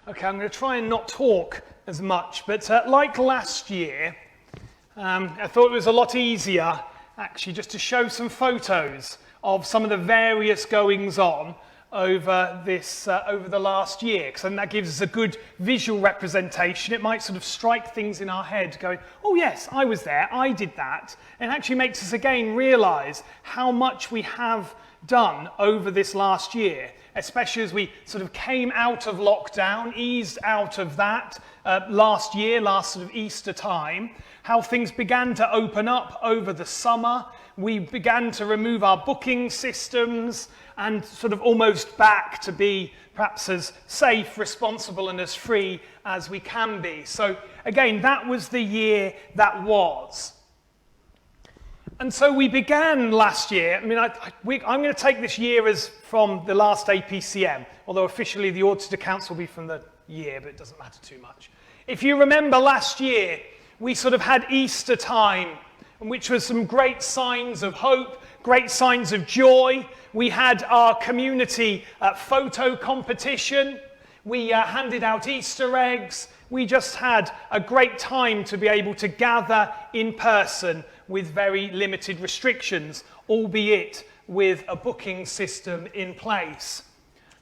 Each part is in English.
Okay, I'm going to try and not talk as much, but like last year, I thought it was a lot easier, actually, just to show some photos of some of the various goings-on over the last year, because then that gives us a good visual representation. It might sort of strike things in our head, going, oh yes, I was there, I did that, and it actually makes us again realise how much we have done over this last year, especially as we sort of came out of lockdown, eased out of that last year, last sort of Easter time, how things began to open up over the summer. We began to remove our booking systems and sort of almost back to be perhaps as safe, responsible and as free as we can be. So again, that was the year that was. And so we began last year. I mean, I'm going to take this year as from the last APCM, although officially the audited accounts will be from the year, but it doesn't matter too much. If you remember last year, we sort of had Easter time, which was some great signs of hope, great signs of joy. We had our community photo competition. We handed out Easter eggs. We just had a great time to be able to gather in person with very limited restrictions, albeit with a booking system in place.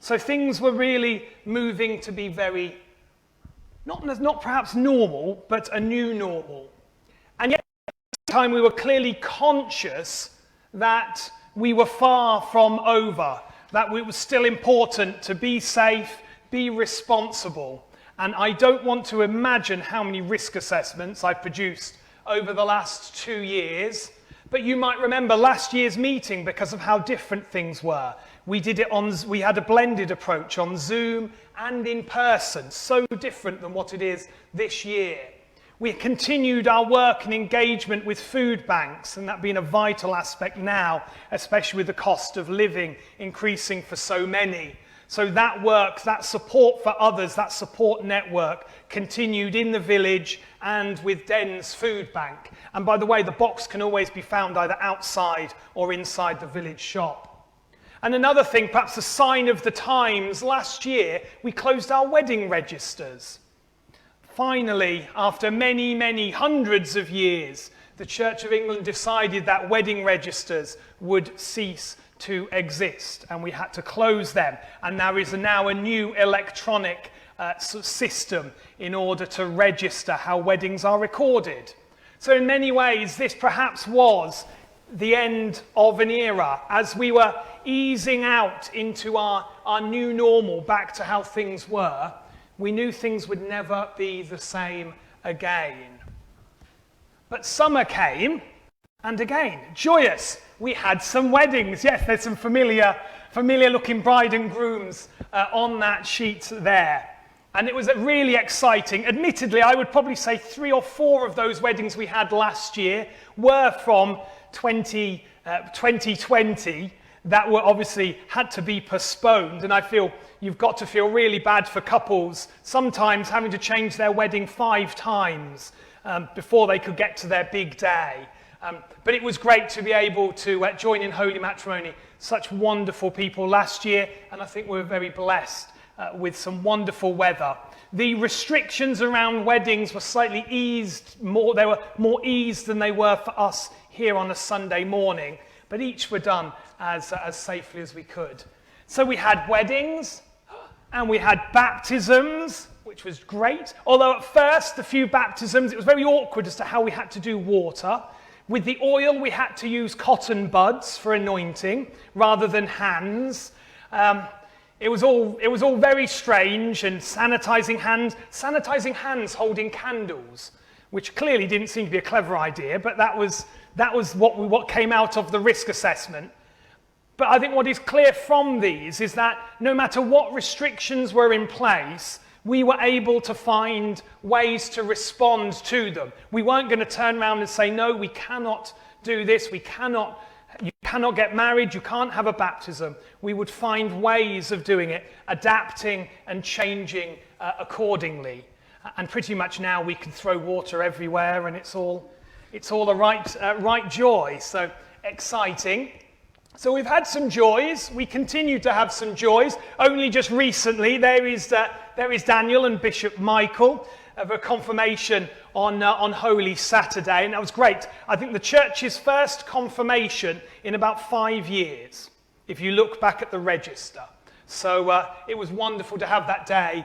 So things were really moving to be very, not perhaps normal, but a new normal. And yet at the time we were clearly conscious that we were far from over, that it was still important to be safe, be responsible. And I don't want to imagine how many risk assessments I've produced over the last 2 years, but you might remember last year's meeting because of how different things were. We had a blended approach on Zoom and in person, so different than what it is this year. We continued our work and engagement with food banks, and that being a vital aspect now, especially with the cost of living increasing for so many. So that work, that support for others, that support network continued in the village and with Den's food bank. And by the way, the box can always be found either outside or inside the village shop. And another thing, perhaps a sign of the times, last year we closed our wedding registers. Finally, after many, many hundreds of years, the Church of England decided that wedding registers would cease to exist, and we had to close them. And there is now a new electronic system in order to register how weddings are recorded. So in many ways, this perhaps was the end of an era. As we were easing out into our new normal, back to how things were, we knew things would never be the same again. But summer came, and again, joyous. We had some weddings. Yes, there's some familiar looking bride and grooms on that sheet there. And it was really exciting. Admittedly, I would probably say 3 or 4 of those weddings we had last year were from 2020 that were obviously had to be postponed. And I feel you've got to feel really bad for couples, sometimes having to change their wedding 5 times before they could get to their big day. But it was great to be able to join in holy matrimony. Such wonderful people last year, and I think we were very blessed with some wonderful weather. The restrictions around weddings were slightly eased more. They were more eased than they were for us here on a Sunday morning, but each were done as safely as we could. So we had weddings, and we had baptisms, which was great. Although at first, the few baptisms, it was very awkward as to how we had to do water. With the oil, we had to use cotton buds for anointing rather than hands. It was all very strange, and sanitizing hands holding candles, which clearly didn't seem to be a clever idea, but that was what came out of the risk assessment. But I think what is clear from these is that no matter what restrictions were in place, we were able to find ways to respond to them. We weren't going to turn around and say, no, we cannot do this, you cannot get married, you can't have a baptism. We would find ways of doing it, adapting and changing accordingly. And pretty much now we can throw water everywhere, and it's all a right joy. So exciting. So we've had some joys. We continue to have some joys. Only just recently, there is Daniel and Bishop Michael of a confirmation on Holy Saturday, and that was great. I think the church's first confirmation in about 5 years, if you look back at the register. So it was wonderful to have that day.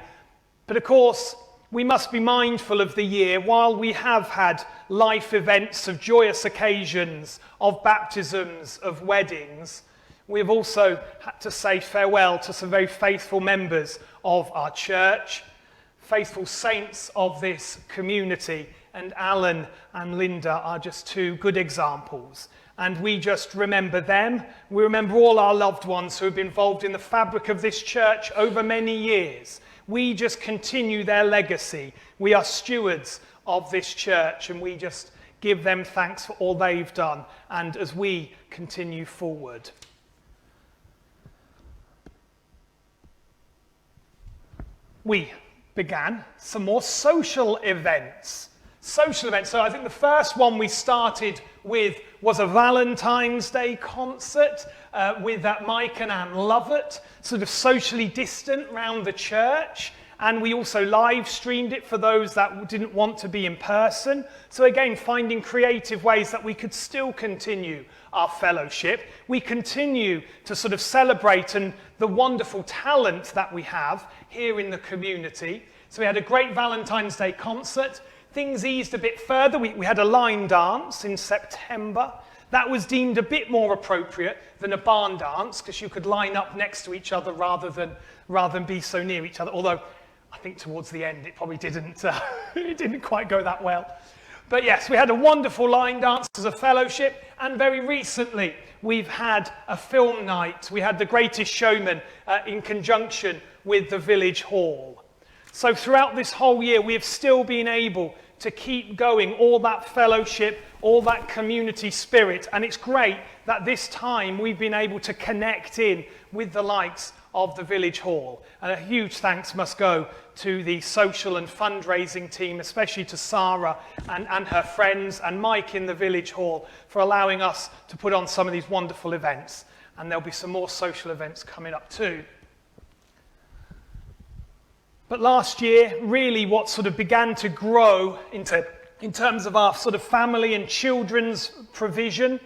But of course, we must be mindful of the year. While we have had life events of joyous occasions, of baptisms, of weddings, we have also had to say farewell to some very faithful members of our church, faithful saints of this community, and Alan and Linda are just two good examples. And we just remember them. We remember all our loved ones who have been involved in the fabric of this church over many years. We just continue their legacy. We are stewards of this church, and we just give them thanks for all they've done, and as we continue forward. We began some more social events. So I think the first one we started with was a Valentine's Day concert with Mike and Anne Lovett, sort of socially distant round the church. And we also live streamed it for those that didn't want to be in person. So again, finding creative ways that we could still continue our fellowship. We continue to sort of celebrate and the wonderful talent that we have here in the community. So we had a great Valentine's Day concert. Things eased a bit further. We had a line dance in September. That was deemed a bit more appropriate than a barn dance because you could line up next to each other rather than be so near each other. Although I think towards the end it probably didn't it didn't quite go that well. But yes, we had a wonderful line dance as a fellowship, and very recently we've had a film night. We had The Greatest Showman in conjunction with the Village Hall. So throughout this whole year we have still been able to keep going, all that fellowship, all that community spirit. And it's great that this time we've been able to connect in with the likes of the Village Hall. And a huge thanks must go to the social and fundraising team, especially to Sarah and her friends and Mike in the Village Hall for allowing us to put on some of these wonderful events. And there'll be some more social events coming up too. But last year, really what sort of began to grow in terms of our sort of family and children's provision,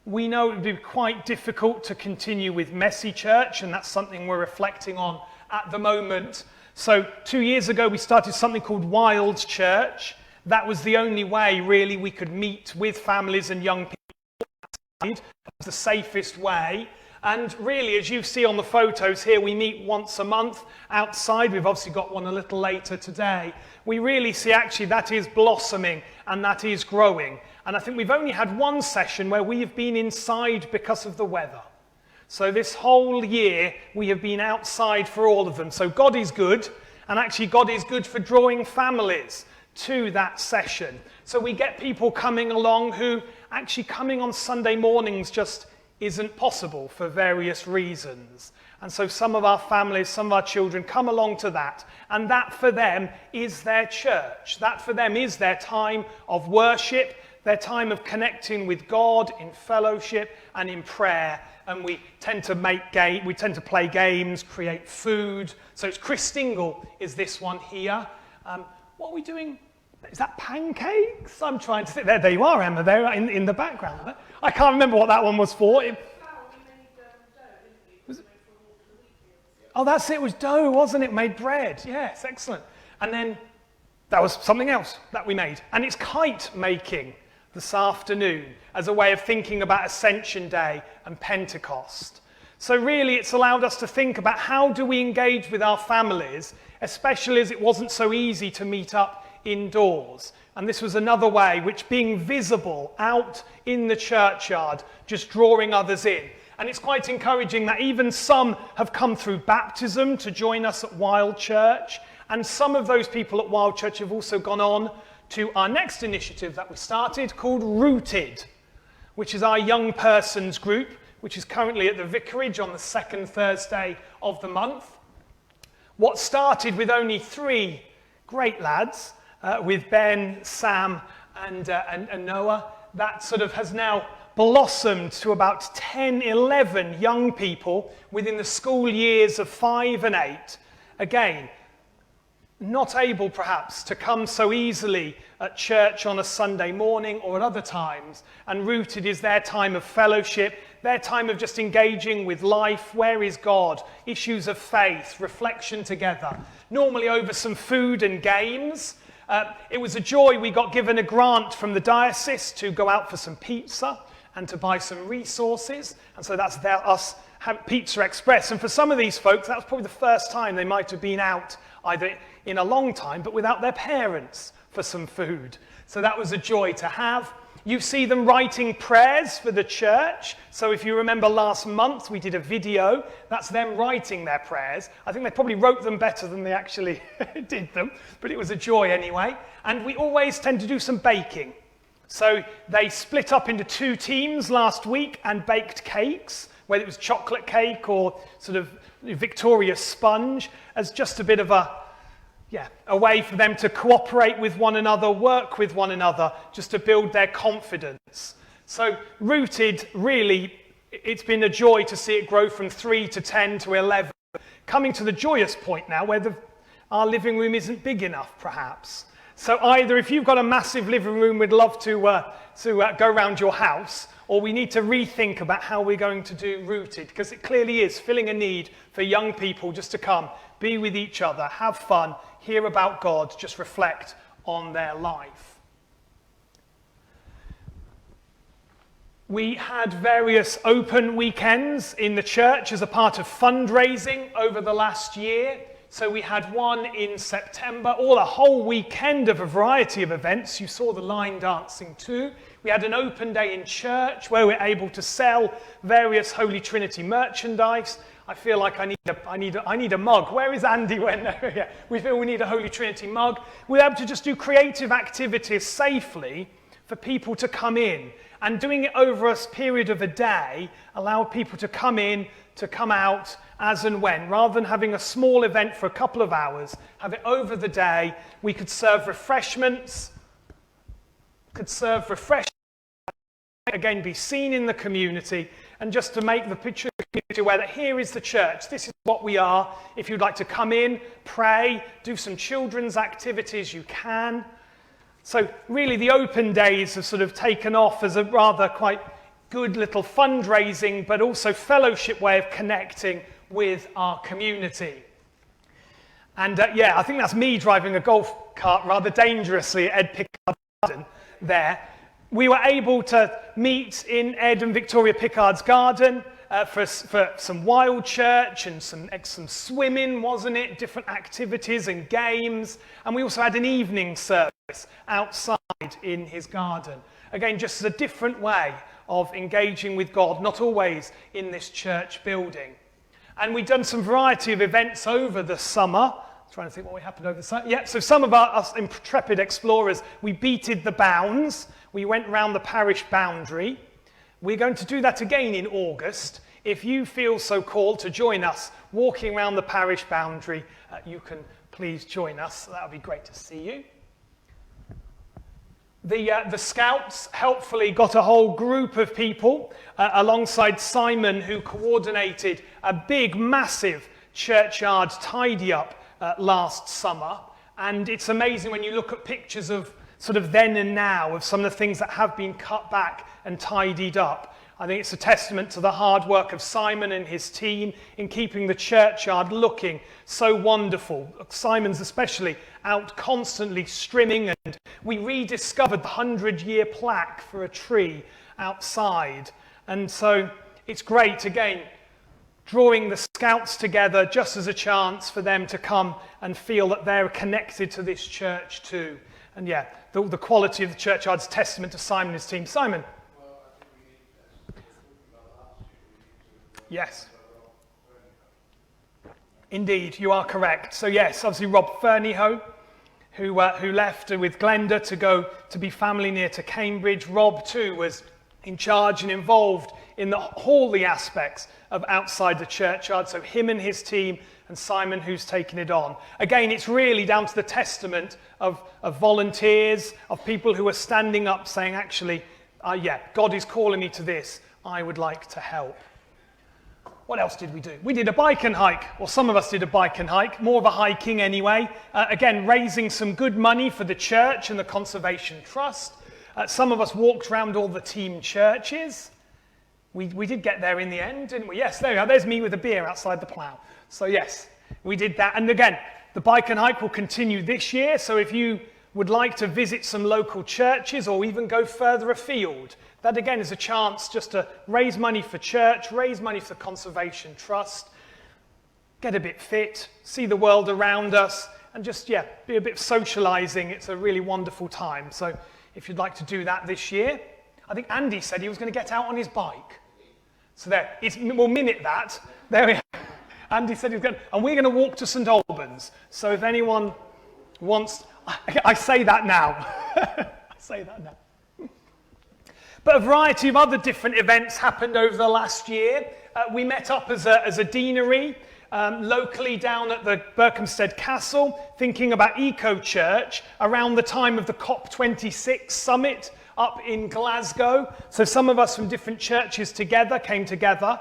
we know it would be quite difficult to continue with messy church, and that's something we're reflecting on at the moment. So 2 years ago, we started something called Wild Church. That was the only way, really, we could meet with families and young people. It was the safest way. And really, as you see on the photos here, we meet once a month outside. We've obviously got one a little later today. We really see actually that is blossoming and that is growing. And I think we've only had one session where we have been inside because of the weather. So this whole year, we have been outside for all of them. So God is good, and actually God is good for drawing families to that session. So we get people coming along who actually coming on Sunday mornings just isn't possible for various reasons. And so some of our families, some of our children come along to that. And that for them is their church. That for them is their time of worship, their time of connecting with God in fellowship and in prayer. And we tend to play games, create food. So it's Chris Stingle is this one here. What are we doing? Is that pancakes? I'm trying to think. There you are, Emma, there in the background. I can't remember what that one was for. Oh, that's it. It was dough, wasn't it? Made bread. Yes, excellent. And then that was something else that we made. And it's kite making this afternoon as a way of thinking about Ascension Day and Pentecost. So really, it's allowed us to think about how do we engage with our families, especially as it wasn't so easy to meet up indoors. And this was another way, which being visible out in the churchyard, just drawing others in. And it's quite encouraging that even some have come through baptism to join us at Wild Church. And some of those people at Wild Church have also gone on to our next initiative that we started called Rooted, which is our young persons group, which is currently at the vicarage on the second Thursday of the month. What started with only 3 great lads, with Ben, Sam, and Noah, that sort of has now blossomed to about 10, 11 young people within the school years of 5 and 8. Again, not able perhaps to come so easily at church on a Sunday morning or at other times, and Rooted is their time of fellowship, their time of just engaging with life. Where is God? Issues of faith, reflection together, normally over some food and games. It was a joy. We got given a grant from the diocese to go out for some pizza and to buy some resources, and so that's us Pizza Express. And for some of these folks, that was probably the first time they might have been out either in a long time, but without their parents for some food. So that was a joy to have. You see them writing prayers for the church. So if you remember last month, we did a video. That's them writing their prayers. I think they probably wrote them better than they actually did them, but it was a joy anyway. And we always tend to do some baking. So they split up into 2 teams last week and baked cakes, whether it was chocolate cake or sort of Victoria sponge, as just a bit of a way for them to cooperate with one another, work with one another, just to build their confidence. So Rooted, really, it's been a joy to see it grow from 3 to 10 to 11, coming to the joyous point now where our living room isn't big enough, perhaps. So either if you've got a massive living room, we'd love to go around your house, or we need to rethink about how we're going to do Rooted, because it clearly is filling a need for young people just to come, be with each other, have fun, hear about God, just reflect on their life. We had various open weekends in the church as a part of fundraising over the last year. So we had one in September, a whole weekend of a variety of events. You saw the line dancing too. We had an open day in church where we're able to sell various Holy Trinity merchandise. I feel like I need a mug. Where is Andy when we feel we need a Holy Trinity mug? We're able to just do creative activities safely for people to come in. And doing it over a period of a day allowed people to come in, to come out as and when. Rather than having a small event for a couple of hours, have it over the day. We could serve refreshments, again, be seen in the community, and just to make the picture of the community aware that here is the church, this is what we are. If you'd like to come in, pray, do some children's activities, you can. So really the open days have sort of taken off as a rather quite good little fundraising, but also fellowship way of connecting with our community. And I think that's me driving a golf cart rather dangerously at Ed Pickard's garden there. We were able to meet in Ed and Victoria Pickard's garden for some wild church and some swimming, wasn't it? Different activities and games. And we also had an evening service outside in his garden. Again, just as a different way of engaging with God, not always in this church building. And we've done some variety of events over the summer. Trying to think what happened over the summer. Yeah, so some of us intrepid explorers, we beated the bounds. We went round the parish boundary. We're going to do that again in August. If you feel so called to join us walking around the parish boundary, you can please join us. That would be great to see you. The Scouts helpfully got a whole group of people alongside Simon, who coordinated a big, massive churchyard tidy up last summer. And it's amazing when you look at pictures of sort of then and now of some of the things that have been cut back and tidied up. I think it's a testament to the hard work of Simon and his team in keeping the churchyard looking so wonderful. Simon's especially out constantly strimming, and we rediscovered the 100-year plaque for a tree outside. And so it's great, again, drawing the Scouts together just as a chance for them to come and feel that they're connected to this church too. And the quality of the churchyard's testament to Simon and his team. Simon? Yes. Indeed, you are correct. So yes, obviously Rob Fernyhoe, who left with Glenda to go to be family near to Cambridge. Rob too was in charge and involved in all the aspects of outside the churchyard. So him and his team, and Simon who's taken it on. Again, it's really down to the testament of volunteers, of people who are standing up saying, actually, God is calling me to this. I would like to help. What else did we do? We did a bike and hike, or some of us did a bike and hike, more of a hiking anyway. Again, raising some good money for the church and the Conservation Trust. Some of us walked around all the team churches. We did get there in the end, didn't we? Yes, there we are. There's me with a beer outside the plough. So yes, we did that. And again, the bike and hike will continue this year. So if you would like to visit some local churches or even go further afield, that again is a chance just to raise money for church, raise money for the Conservation Trust, get a bit fit, see the world around us, and just, be a bit of socialising. It's a really wonderful time. So if you'd like to do that this year, I think Andy said he was going to get out on his bike. So we'll minute that. There we are. Andy said he was going to, and we're going to walk to St Albans. So if anyone wants, I say that now. I say that now. But a variety of other different events happened over the last year. We met up as a deanery locally down at the Berkhamsted Castle, thinking about eco-church around the time of the COP26 summit up in Glasgow. So some of us from different churches came together,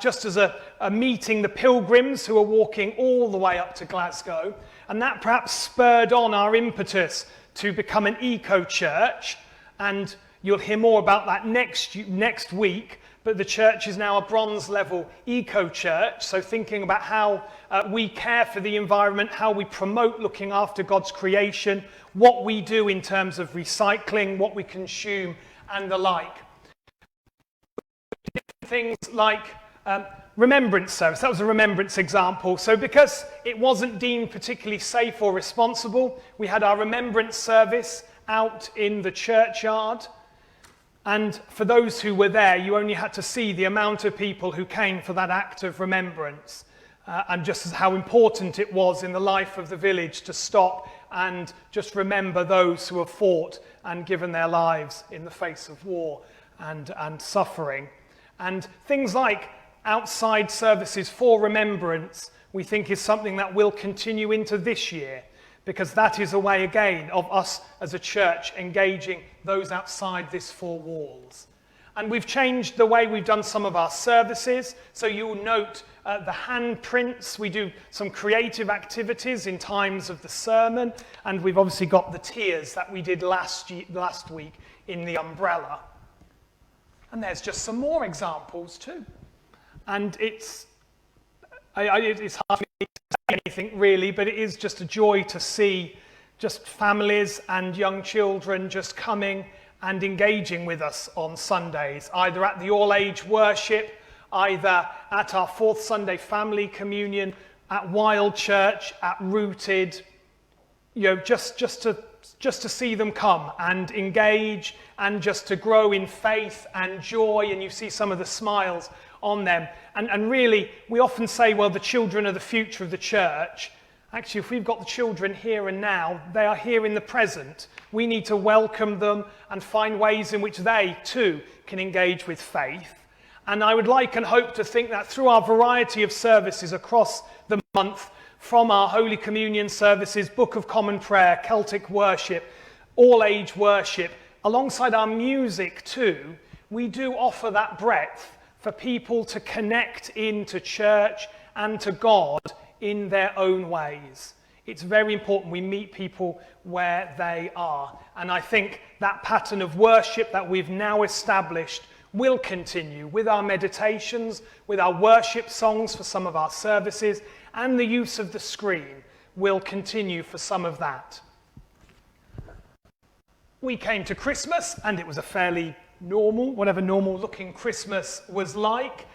just as a meeting the pilgrims who are walking all the way up to Glasgow. And that perhaps spurred on our impetus to become an eco-church. And you'll hear more about that next week, but the church is now a bronze level eco-church, so thinking about how we care for the environment, how we promote looking after God's creation, what we do in terms of recycling, what we consume, and the like. Things like remembrance service. That was a remembrance example. So because it wasn't deemed particularly safe or responsible, we had our remembrance service out in the churchyard. And for those who were there, you only had to see the amount of people who came for that act of remembrance, and just as how important it was in the life of the village to stop and just remember those who have fought and given their lives in the face of war and suffering. And things like outside services for remembrance, we think is something that will continue into this year, because that is a way, again, of us as a church engaging those outside these four walls. And we've changed the way we've done some of our services. So you'll note the handprints. We do some creative activities in times of the sermon. And we've obviously got the tears that we did last week in the umbrella. And there's just some more examples too. And it's hard for me to say anything really, but it is just a joy to see just families and young children just coming and engaging with us on Sundays, either at the all-age worship, either at our fourth Sunday family communion, at Wild Church, at Rooted, just to see them come and engage and just to grow in faith and joy, and you see some of the smiles on them. And really, we often say, well, the children are the future of the church. Actually, if we've got the children here and now, they are here in the present. We need to welcome them and find ways in which they, too, can engage with faith. And I would like and hope to think that through our variety of services across the month, from our Holy Communion services, Book of Common Prayer, Celtic worship, all-age worship, alongside our music, too, we do offer that breadth for people to connect into church and to God in their own ways. It's very important we meet people where they are. And I think that pattern of worship that we've now established will continue with our meditations, with our worship songs for some of our services, and the use of the screen will continue for some of that. We came to Christmas, and it was a fairly normal, whatever normal looking Christmas was like,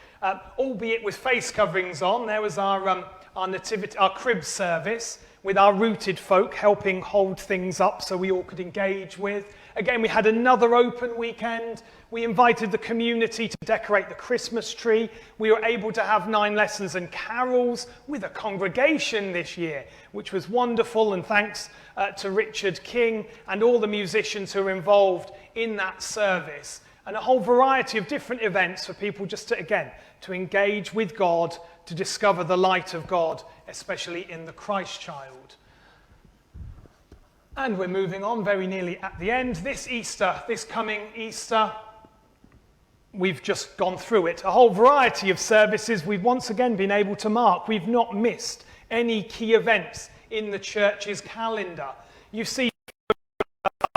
albeit with face coverings on. There was our nativity, our crib service with our Rooted folk helping hold things up so we all could engage with. Again, we had another open weekend. We invited the community to decorate the Christmas tree. We were able to have 9 lessons and carols with a congregation this year, which was wonderful, and thanks to Richard King and all the musicians who were involved in that service. And a whole variety of different events for people just to, again, to engage with God, to discover the light of God, especially in the Christ child. And we're moving on very nearly at the end. This Easter, this coming Easter, we've just gone through it. A whole variety of services we've once again been able to mark. We've not missed any key events in the church's calendar. You see,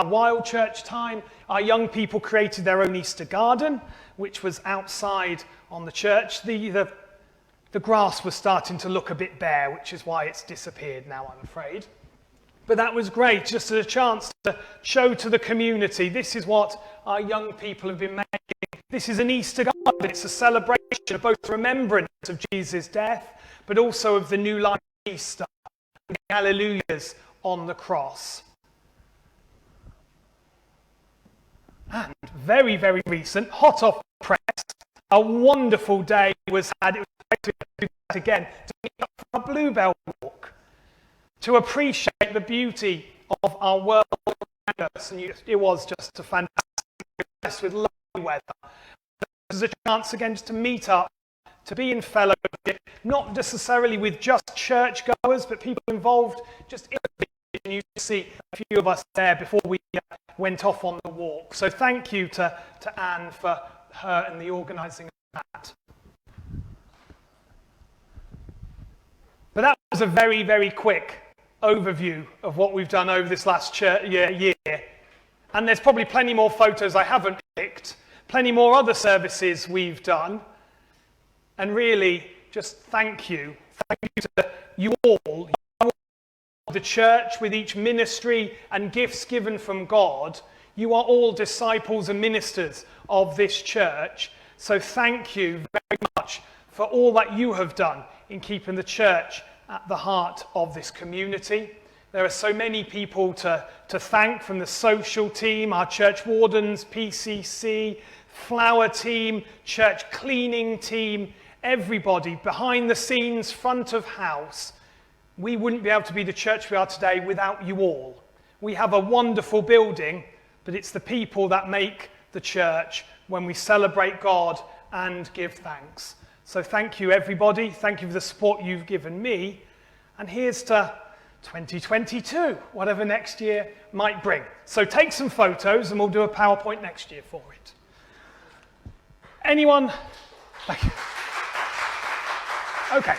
Wild Church time, our young people created their own Easter garden, which was outside on the church. The grass was starting to look a bit bare, which is why it's disappeared now, I'm afraid. But that was great, just as a chance to show to the community, this is what our young people have been making. This is an Easter garden. It's a celebration of both remembrance of Jesus' death, but also of the new life of Easter, and the Hallelujahs on the cross. And very, very recent, hot off the press, a wonderful day was had. It was great to do that again, to meet up for a Bluebell walk, to appreciate the beauty of our world around us. And it was just a fantastic place with lovely weather. This is a chance again just to meet up, to be in fellowship, not necessarily with just churchgoers, but people involved just in the vision. You see a few of us there before we went off on the walk. So thank you to Anne for her and the organising of that. But that was a very, very quick overview of what we've done over this last year. And there's probably plenty more photos I haven't picked, plenty more other services we've done. And really, just thank you. Thank you to you all, the church with each ministry and gifts given from God. You are all disciples and ministers of this church. So thank you very much for all that you have done in keeping the church at the heart of this community. There are so many people to thank, from the social team, our church wardens, PCC, flower team, church cleaning team, everybody behind the scenes, front of house. We wouldn't be able to be the church we are today without you all. We have a wonderful building, but it's the people that make the church when we celebrate God and give thanks. So thank you, everybody. Thank you for the support you've given me. And here's to 2022, whatever next year might bring. So take some photos and we'll do a PowerPoint next year for it. Anyone? Okay.